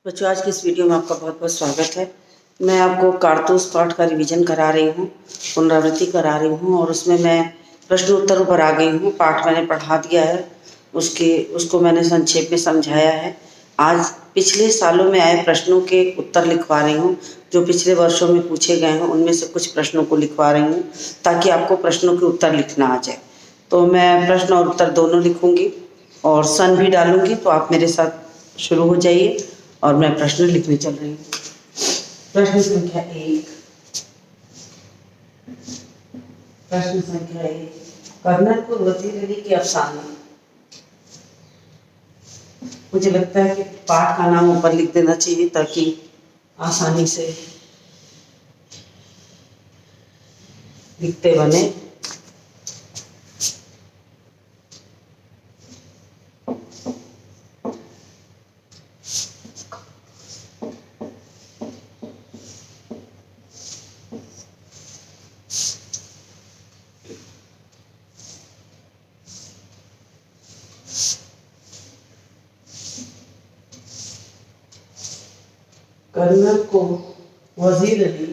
बच्चों, आज की इस वीडियो में आपका बहुत बहुत स्वागत है। मैं आपको कारतूस पाठ का रिवीजन करा रही हूँ, पुनरावृत्ति करा रही हूँ और उसमें मैं प्रश्न उत्तरों पर आ गई हूँ। पाठ मैंने पढ़ा दिया है, उसको मैंने संक्षेप में समझाया है। आज पिछले सालों में आए प्रश्नों के उत्तर लिखवा रही हूँ, जो पिछले वर्षों में पूछे गए हैं उनमें से कुछ प्रश्नों को लिखवा रही हूँ ताकि आपको प्रश्नों के उत्तर लिखना आ जाए। तो मैं प्रश्न और उत्तर दोनों लिखूँगी और सन भी डालूँगी, तो आप मेरे साथ शुरू हो जाइए और मैं प्रश्न लिखने चल रही हूँ। प्रश्न संख्या 1। प्रश्न संख्या 1, कर्नल वजीर अली के अफसाने। मुझे लगता है कि पाठ का नाम ऊपर लिख देना चाहिए ताकि आसानी से लिखते बने। कर्नल को वजीर अली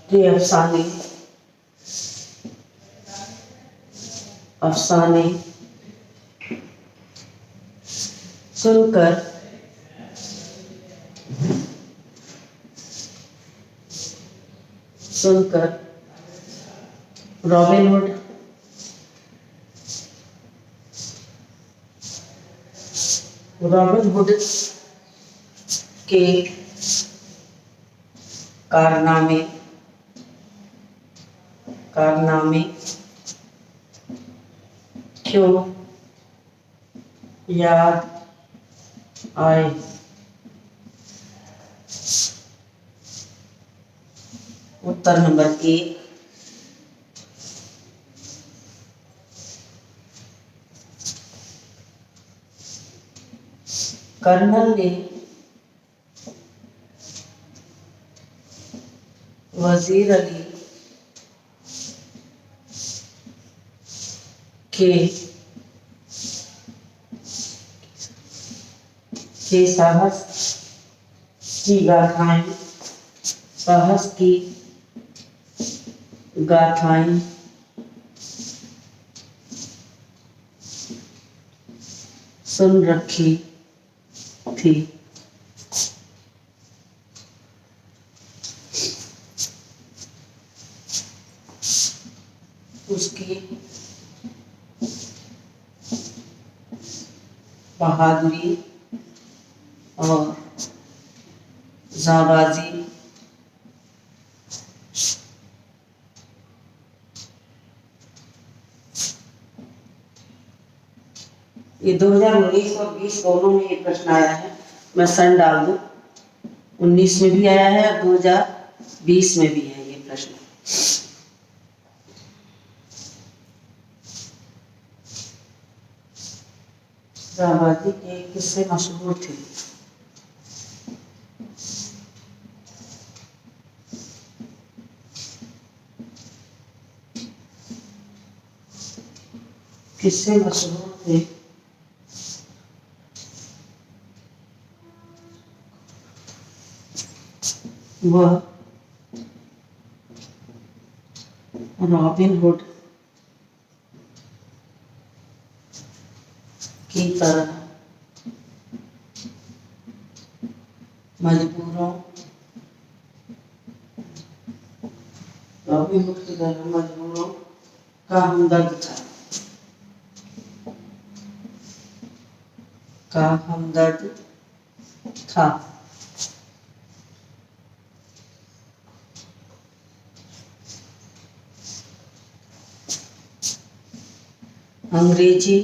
के अफसाने सुनकर रॉबिन हुड के कारनामे क्यों याद आए। उत्तर नंबर 1, कर्नल ने वजीर अली के साहस की गाथाएं सुन रखी थी। उसकी बहादुरी और जाबाजी ये 2019 और 20 दोनों में ये प्रश्न आया है। मैं सन डाल दूं, 19 में भी आया है और 2020 में भी है ये प्रश्न। जाबाजी के किस्से मशहूर थे। किससे मशहूर थे? वह रॉबिन हुड की तरह मजबूरों का हमदर्द था। अंग्रेजी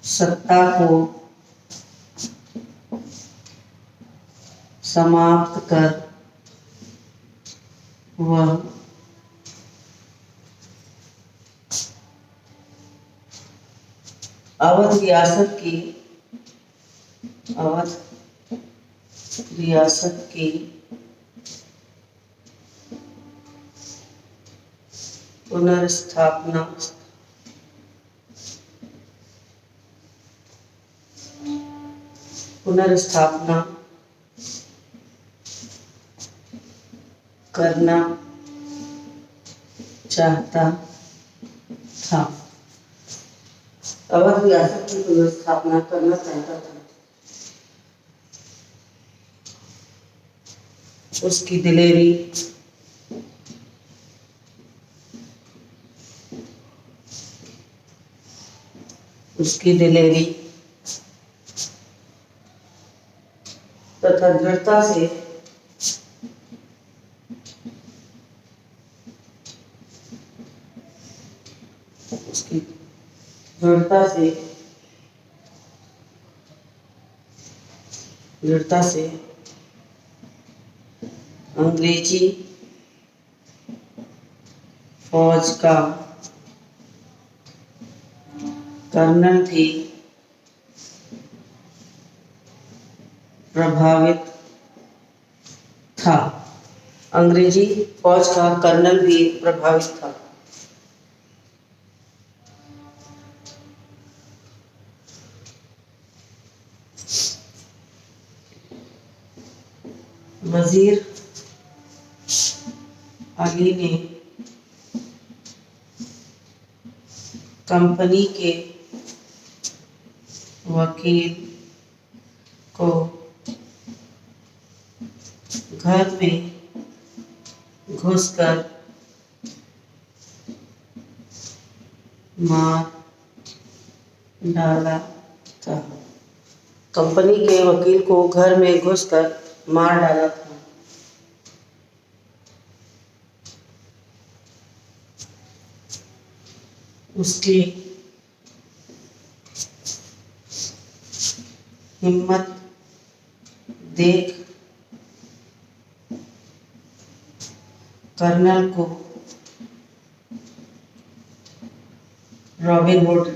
सत्ता को समाप्त कर वह अवध रियासत की पुनर्स्थापना पुनर्स्थापना करना चाहता था। अवध रियासत की पुनर्स्थापना करना चाहता था। उसकी दिलेरी तथा दृढ़ता से अंग्रेजी फौज का कर्नल भी प्रभावित था। अंग्रेजी फौज का कर्नल भी प्रभावित था। वजीर अली ने कंपनी के वकील को घर में घुसकर मार डाला था। कंपनी के वकील को घर में घुसकर मार डाला था। उसकी हिम्मत देख कर्नल को रॉबिन हुड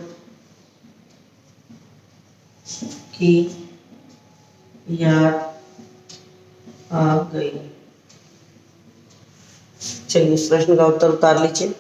की याद आ गई। चलिए इस प्रश्न का उत्तर उतार लीजिए।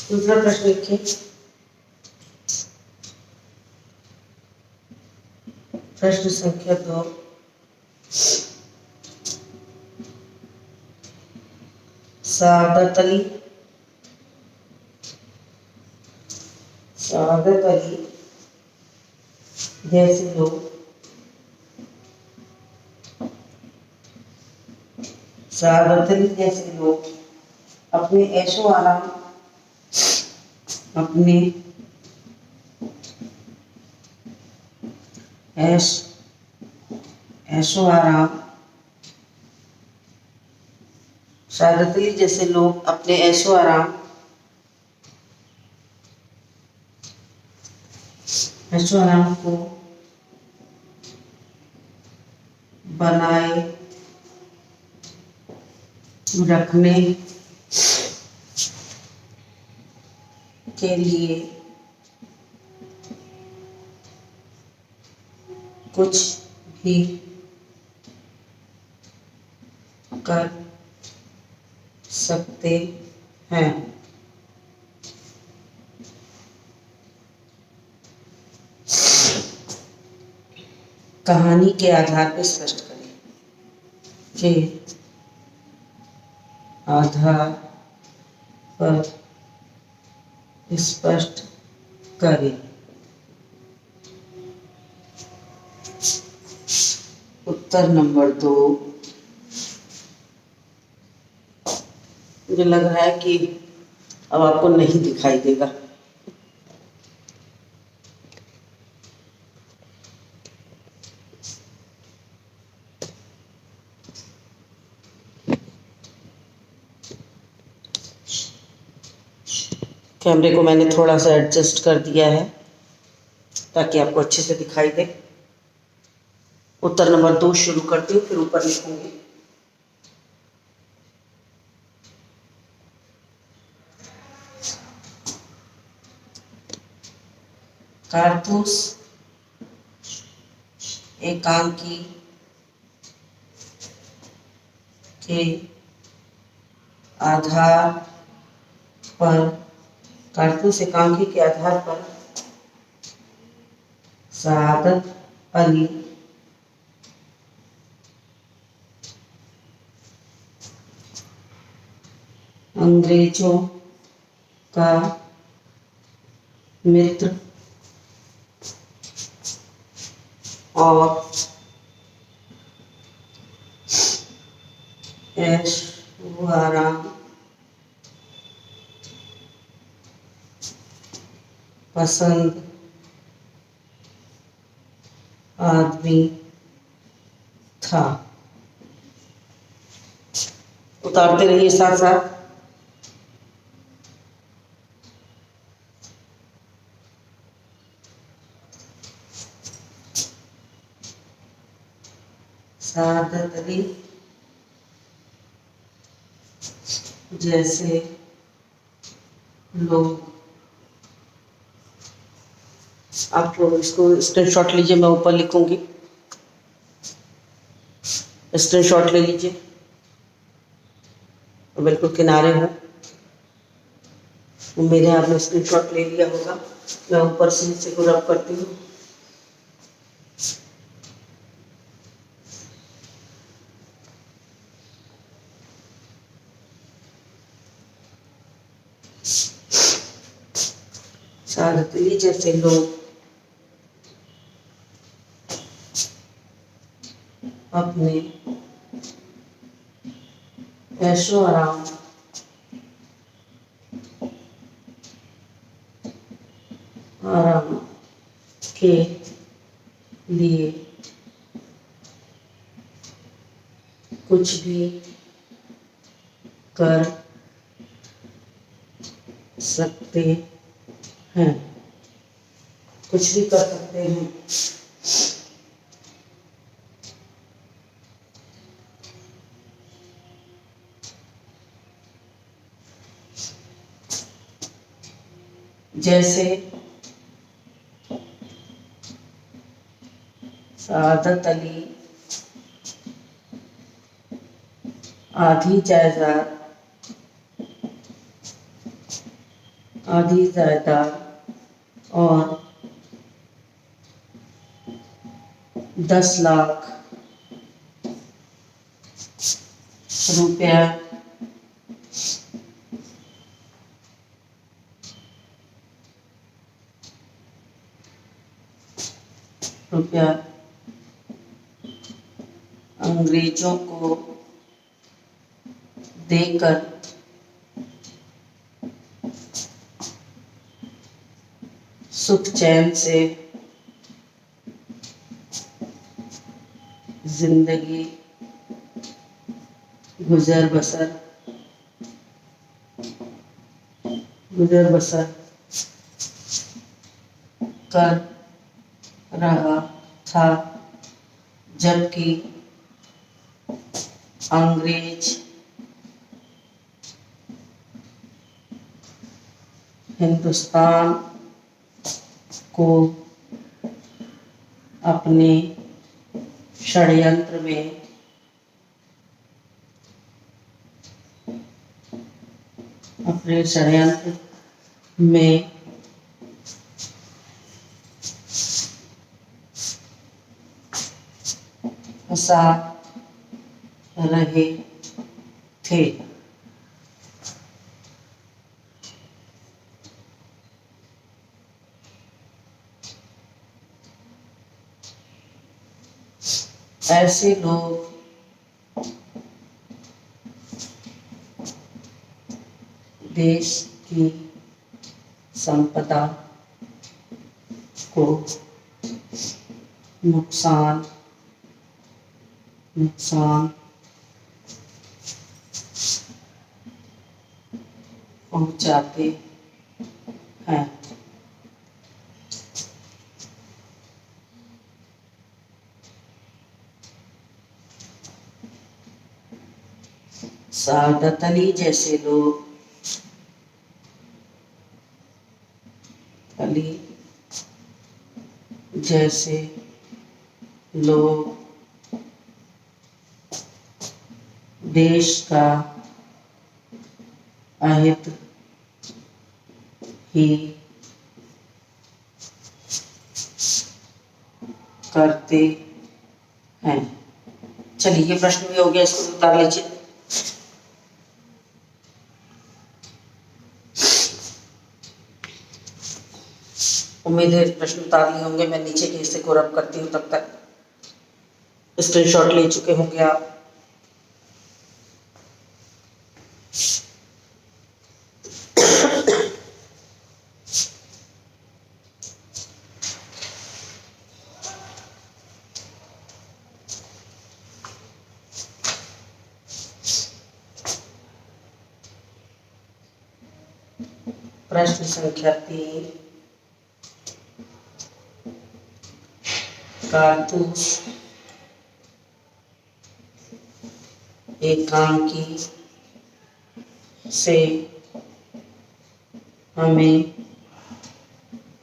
दूसरा प्रश्न लिखिए। प्रश्न संख्या 2। सादत अली जैसे लोग अपने ऐशो आराम सादत अली जैसे लोग अपने ऐशो आराम को बनाए रखने के लिए कुछ भी कर सकते हैं। कहानी के आधार पर स्पष्ट करें। के आधार पर स्पष्ट करें। उत्तर नंबर 2। मुझे लग रहा है कि अब आपको नहीं दिखाई देगा। कैमरे को मैंने थोड़ा सा एडजस्ट कर दिया है। ताकि आपको अच्छे से दिखाई दे। उत्तर नंबर 2 शुरू करती हूँ, फिर ऊपर लिखूंगी। कारतूस एकांकी के आधार पर, कारतूस एकांकी के आधार पर सआदत अली अंग्रेजों का मित्र और ऐशोआराम पसंद आदमी था। उतारते रहिए साथ साथ। सआदत अली जैसे लोग, आप इसको स्क्रीनशॉट लीजिए, मैं ऊपर लिखूंगी। स्क्रीनशॉट ले लीजिए, बिल्कुल किनारे हो। मेरे आपने स्क्रीनशॉट ले लिया होगा। मैं ऊपर से नीचे को रब करती हूँ। सआदत अली जैसे लोग अपने ऐशो आराम के लिए कुछ भी कर सकते हैं, कुछ भी कर सकते हैं। जैसे सआदत अली आधी जायदाद और 10 लाख रुपया अंग्रेजों को देकर सुख चैन से जिंदगी गुजर बसर कर रहा था, जबकि अंग्रेज हिंदुस्तान को अपने षड्यंत्र में फंसा रहे थे। ऐसे लोग देश की संपदा को नुकसान पहुंचाते हैं। सादत अली जैसे लोग, अली जैसे लोग देश का अहित ही करते हैं। चलिए, ये प्रश्न भी हो गया, इसको उतार लीजिए। उम्मीद है प्रश्न उतार लिए होंगे। मैं नीचे के हिस्से को रब करती हूँ, तब तक स्क्रीनशॉट ले चुके होंगे आप। प्रश्न संख्या 3, कारतूस एकांकी से हमें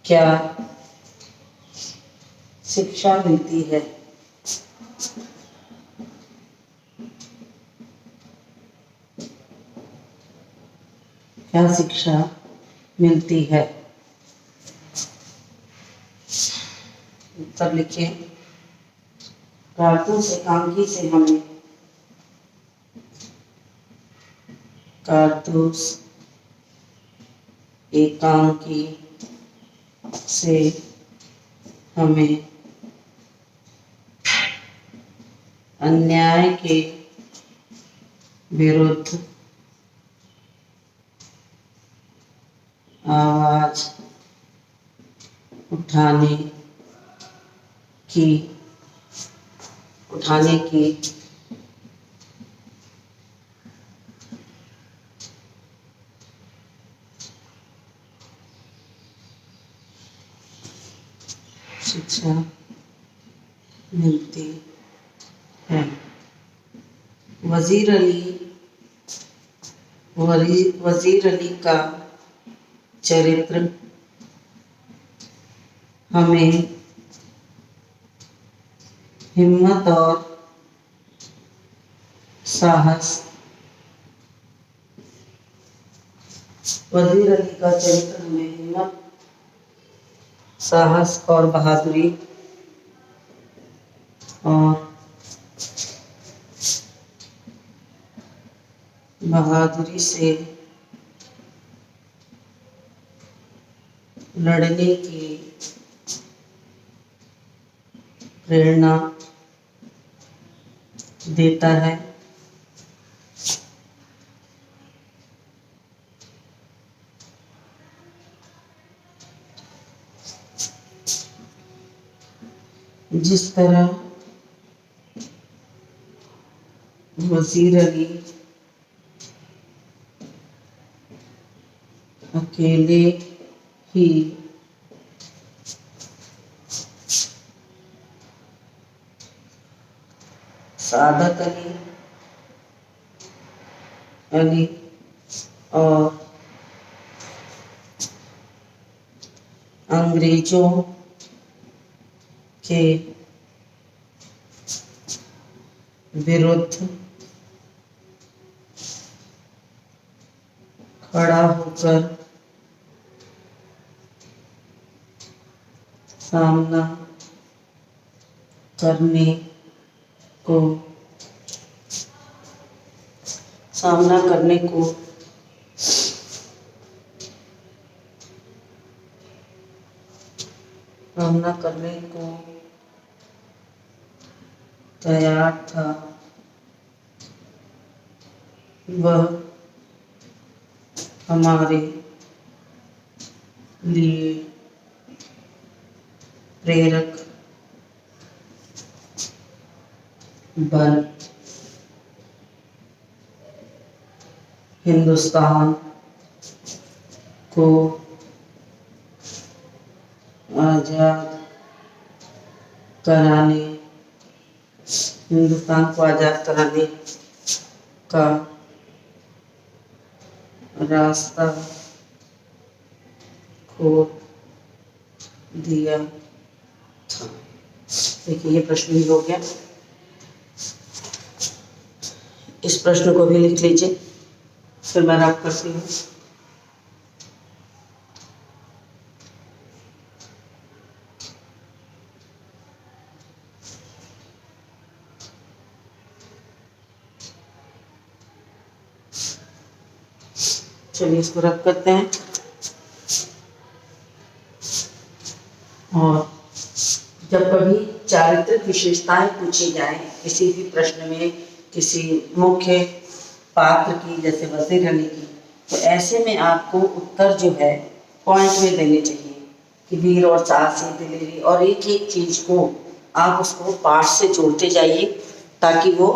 क्या शिक्षा मिलती है? क्या शिक्षा मिलती है? उत्तर लिखिए। कारतूस एकांकी से हमें, कारतूस एकांकी से हमें अन्याय के विरुद्ध आवाज उठाने की शिक्षा मिलती है। वजीर अली का चरित्र हमें हिम्मत और साहस, वजीर अली का चरित्र हमें हिम्मत, साहस और बहादुरी से लड़ने की प्रेरणा देता है। जिस तरह वजीर अली अकेले ही सादत अली और अंग्रेजों के विरुद्ध खड़ा होकर सामना करने को तैयार था। वह हमारे लिए प्रेरक बन हिंदुस्तान को आजाद कराने का रास्ता खोल दिया था। देखिए ये प्रश्न ही हो गया। इस प्रश्न को भी लिख लीजिए, फिर मैं रब करती हूँ। चलिए इसको रब करते हैं। और जब कभी चारित्रिक विशेषताएं पूछी जाए किसी भी प्रश्न में, किसी मुख्य पात्र की, जैसे वजीर अली की, तो ऐसे में आपको उत्तर जो है पॉइंट में देने चाहिए कि वीर और साहसी दिलेरी, और एक एक चीज को आप उसको पाठ से जोड़ते जाइए ताकि वो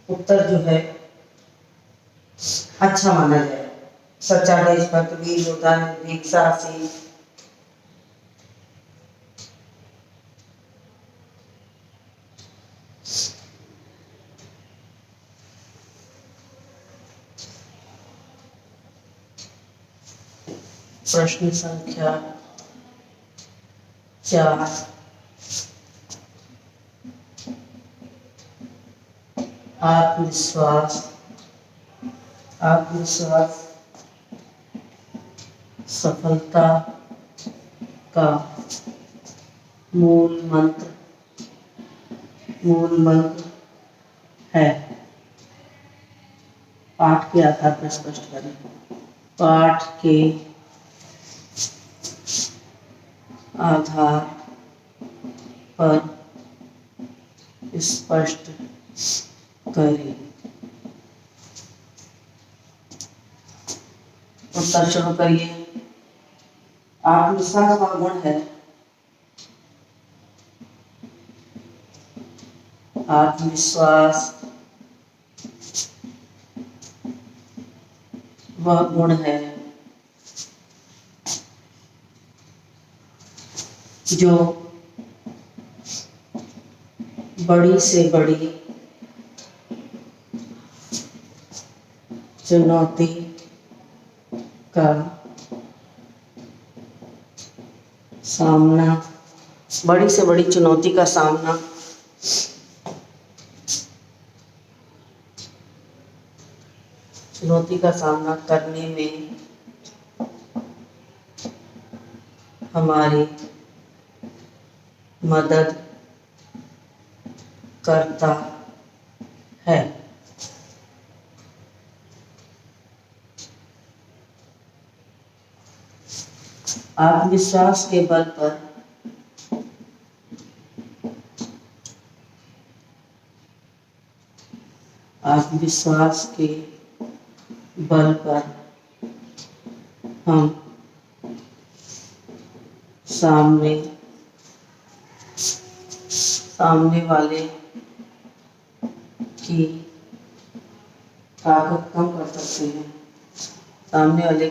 उत्तर जो है अच्छा माना जाए। सच्चा देशभक्त, वीर योद्धा, निर्भीक, साहसी। प्रश्न संख्या 4, आत्मविश्वास सफलता का मूल मंत्र है। पाठ के आधार पर स्पष्ट करें। पाठ के आधार पर स्पष्ट करें। उत्तर शुरू करिए। आत्मविश्वास का गुण है। आत्मविश्वास वह गुण है जो बड़ी से बड़ी चुनौती का सामना करने में हमारी मदद करता है। आत्मविश्वास के बल पर हम सामने वाले की ताकत कम कर सकते हैं। सामने वाले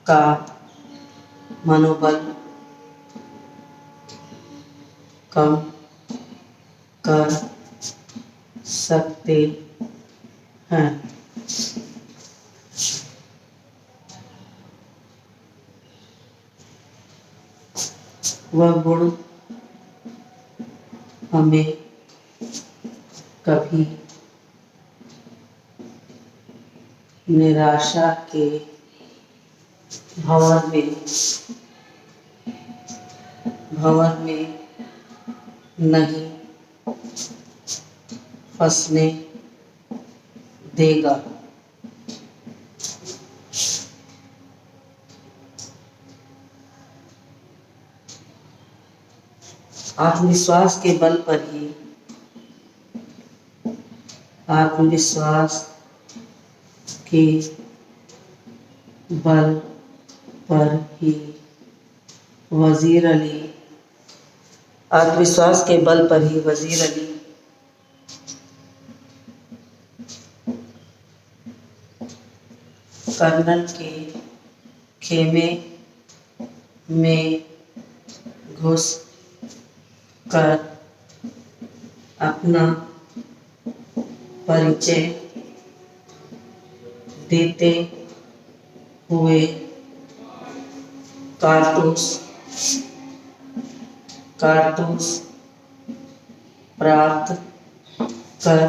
का मनोबल कम कर सकते हैं। वह गुण हमें कभी निराशा के भंवर में नहीं फंसने देगा। आत्मविश्वास के बल पर ही वजीर अली कर्नल के खेमे में घुस कर अपना परिचय देते हुए कारतूस प्राप्त कर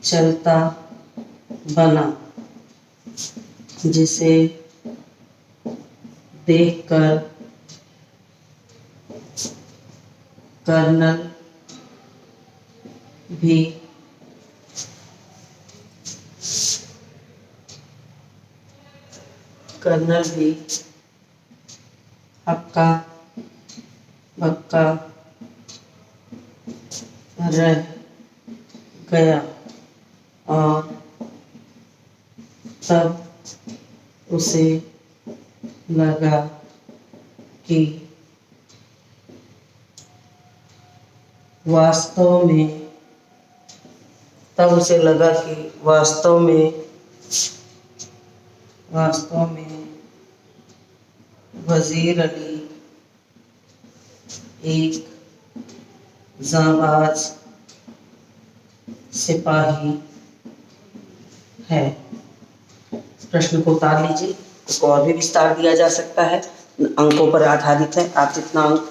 चलता बना, जिसे देखकर कर्नल भी हक्का बक्का रह गया और तब उसे लगा कि वास्तव में वजीर अली एक जाबाज सिपाही है। प्रश्न को उतार लीजिए, इसको और भी विस्तार दिया जा सकता है, अंकों पर आधारित है। आप जितना अंक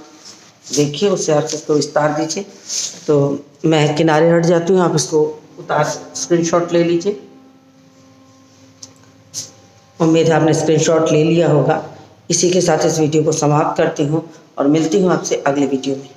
देखिए उससे आप इसको विस्तार दीजिए। तो मैं किनारे हट जाती हूँ, आप इसको स्क्रीनशॉट ले लीजिए। उम्मीद है आपने स्क्रीनशॉट ले लिया होगा। इसी के साथ इस वीडियो को समाप्त करती हूँ और मिलती हूँ आपसे अगले वीडियो में।